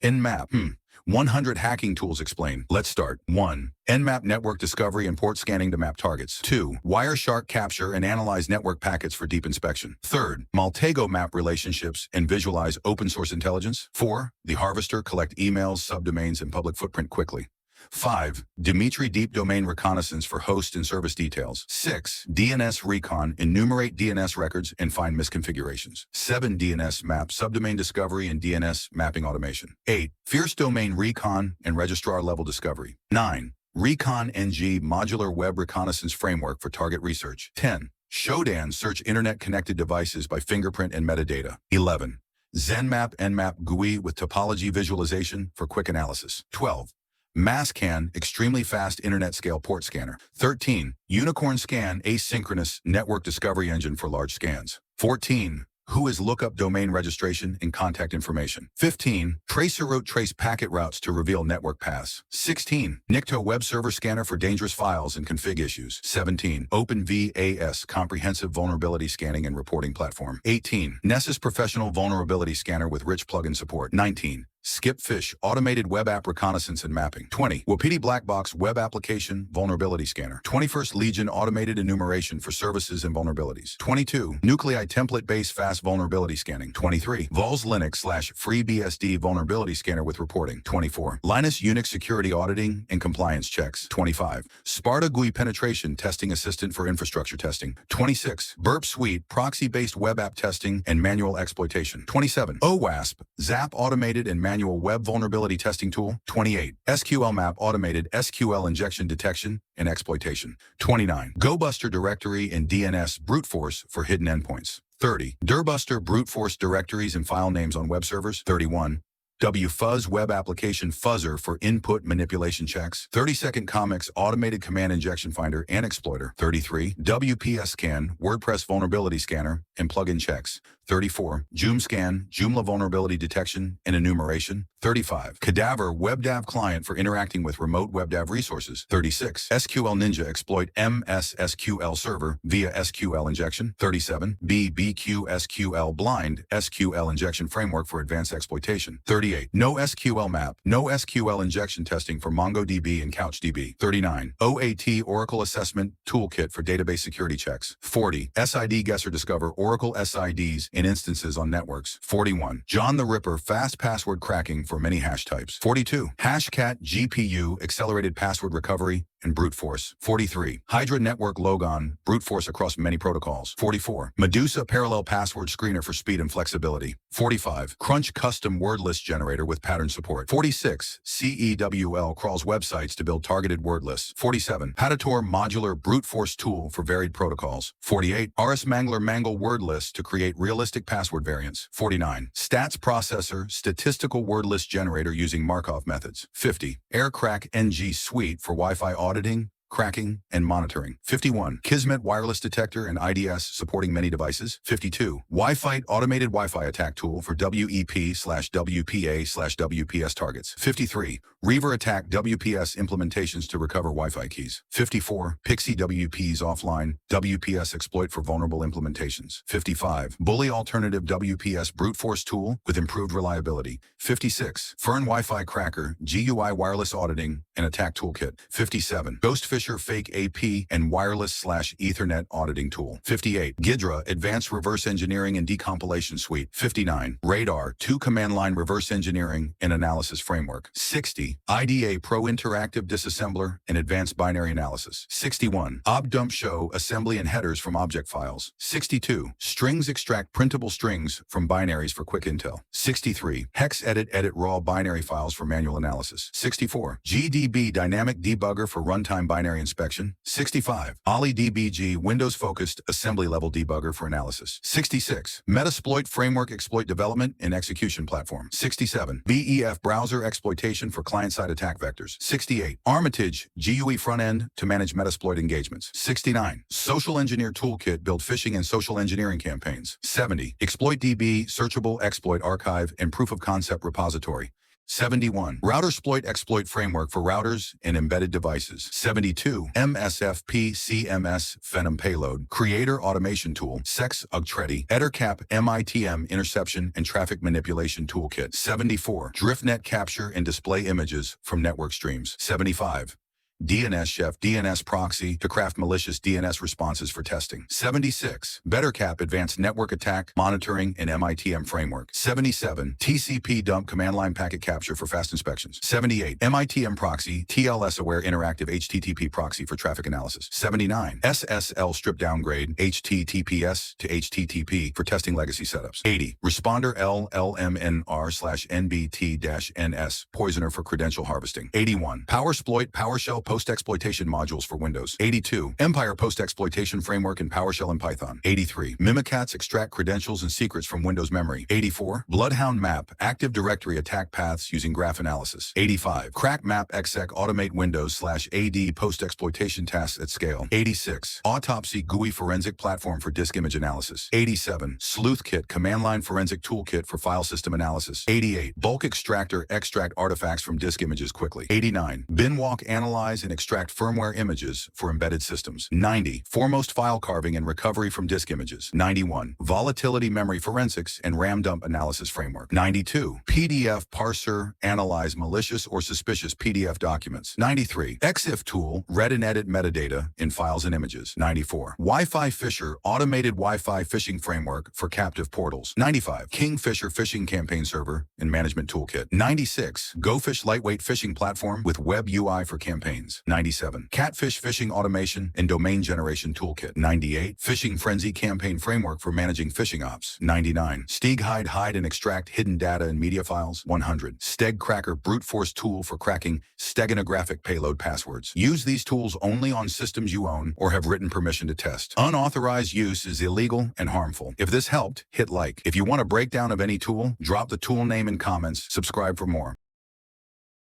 Nmap. 100 hacking tools explained. Let's start. 1. Nmap network discovery and port scanning to map targets. 2. Wireshark capture and analyze network packets for deep inspection. 3rd. Maltego map relationships and visualize open source intelligence. 4. The harvester collect emails, subdomains, and public footprint quickly. 5. Dimitri Deep Domain Reconnaissance for host and service details. 6. DNS Recon, enumerate DNS records and find misconfigurations. 7. DNS Map, subdomain discovery and DNS mapping automation. 8. Fierce Domain Recon and registrar level discovery. 9. Recon NG Modular Web Reconnaissance Framework for target research. 10. Shodan search internet connected devices by fingerprint and metadata. 11. ZenMap Nmap GUI with topology visualization for quick analysis. 12. MassCan, extremely fast internet scale port scanner. 13. Unicorn Scan, asynchronous network discovery engine for large scans. 14. Who is lookup domain registration and contact information. 15. Traceroute trace packet routes to reveal network paths. 16. Nikto web server scanner for dangerous files and config issues. 17. OpenVAS comprehensive vulnerability scanning and reporting platform. 18. Nessus professional vulnerability scanner with rich plugin support. 19. Skipfish automated web app reconnaissance and mapping. 20. Wapiti Black Box web application vulnerability scanner. 21st Legion automated enumeration for services and vulnerabilities. 22. Nuclei template-based fast vulnerability scanning. 23. Vols Linux/FreeBSD vulnerability scanner with reporting. 24. Linus Unix security auditing and compliance checks. 25. Sparta GUI penetration testing assistant for infrastructure testing. 26. Burp Suite proxy-based web app testing and manual exploitation. 27. OWASP ZAP automated and manual web vulnerability testing tool. 28. SQL Map automated SQL injection detection and exploitation. 29. GoBuster directory and DNS brute force for hidden endpoints. 30. Dirbuster brute force directories and file names on web servers. 31. WFuzz web application fuzzer for input manipulation checks. 32nd Comics automated command injection finder and exploiter. 33. WPS scan WordPress vulnerability scanner and plugin checks. 34. JoomScan Joomla vulnerability detection and enumeration. 35. Cadaver WebDAV client for interacting with remote WebDAV resources. 36. SQL Ninja exploit MS SQL server via SQL injection. 37. BBQ SQL blind SQL injection framework for advanced exploitation. 38. No SQL map, no SQL injection testing for MongoDB and CouchDB. 39. OAT Oracle assessment toolkit for database security checks. 40. SID Guesser discover Oracle SIDs in instances on networks. 41. John the Ripper fast password cracking for many hash types. 42. Hashcat GPU accelerated password recovery and brute force. 43. Hydra network logon brute force across many protocols. 44. Medusa parallel password screener for speed and flexibility. 45. Crunch custom word list generator with pattern support. 46. CEWL crawls websites to build targeted word lists. 47. Patator modular brute force tool for varied protocols. 48. RS Mangler mangle word lists to create realistic password variants. 49. Stats processor statistical word list generator using Markov methods. 50. Aircrack NG suite for Wi-Fi auditing, cracking, and monitoring. 51. Kismet wireless detector and IDS supporting many devices. 52. Wi-Fi automated Wi-Fi attack tool for WEP/WPA/WPS targets. 53. Reaver attack WPS implementations to recover Wi-Fi keys. 54. Pixie WPs offline WPS exploit for vulnerable implementations. 55. Bully alternative WPS brute force tool with improved reliability. 56. Fern Wi-Fi cracker GUI wireless auditing and attack toolkit. 57. Ghostfisher fake AP and wireless/Ethernet auditing tool. 58. Gidra advanced reverse engineering and decompilation suite. 59. Radar 2 command line reverse engineering and analysis framework. 60. IDA Pro interactive disassembler and advanced binary analysis. 61. Obdump show assembly and headers from object files. 62. Strings extract printable strings from binaries for quick intel. 63. Hex edit raw binary files for manual analysis. 64. GDB dynamic debugger for runtime binary inspection. 65. OllyDBG Windows-focused assembly-level debugger for analysis. 66. Metasploit framework exploit development and execution platform. 67. BEF browser exploitation for client-side attack vectors. 68. Armitage GUI front-end to manage Metasploit engagements. 69. Social engineer toolkit build phishing and social engineering campaigns. 70. ExploitDB searchable exploit archive and proof of concept repository. 71. Routersploit exploit framework for routers and embedded devices. 72. MSFP CMS Phenom payload creator automation tool. Sex Ugtredi EtherCap MITM interception and traffic manipulation toolkit. 74. DriftNet capture and display images from network streams. 75. DNS Chef DNS proxy to craft malicious DNS responses for testing. 76. BetterCap advanced network attack monitoring and MITM framework. 77. TCP dump command line packet capture for fast inspections. 78. MITM proxy TLS aware interactive HTTP proxy for traffic analysis. 79. SSL strip downgrade HTTPS to HTTP for testing legacy setups. 80. Responder LLMNR/NBT-NS poisoner for credential harvesting. 81. PowerSploit PowerShell Post-Exploitation modules for Windows. 82. Empire Post-Exploitation Framework in PowerShell and Python. 83. Mimikatz extract credentials and secrets from Windows memory. 84. Bloodhound Map Active Directory attack paths using graph analysis. 85. Crack Map exec automate Windows/AD post-exploitation tasks at scale. 86. Autopsy GUI forensic platform for disk image analysis. 87. Sleuthkit command line forensic toolkit for file system analysis. 88. Bulk extractor extract artifacts from disk images quickly. 89. Binwalk analyze and extract firmware images for embedded systems. 90. Foremost file carving and recovery from disk images. 91. Volatility memory forensics and RAM dump analysis framework. 92. PDF parser analyze malicious or suspicious PDF documents. 93. EXIF tool read and edit metadata in files and images. 94. Wi-Fi Fisher automated Wi-Fi phishing framework for captive portals. 95. Kingfisher phishing campaign server and management toolkit. 96. GoFish lightweight phishing platform with web UI for campaigns. 97. Catfish phishing automation and domain generation toolkit. 98. Phishing frenzy campaign framework for managing phishing ops. 99. Hide and extract hidden data and media files. 100. Stegcracker brute force tool for cracking steganographic payload passwords. Use these tools only on systems you own or have written permission to test. Unauthorized use is illegal and harmful. If this helped, hit like. If you want a breakdown of any tool, drop the tool name in comments. Subscribe for more.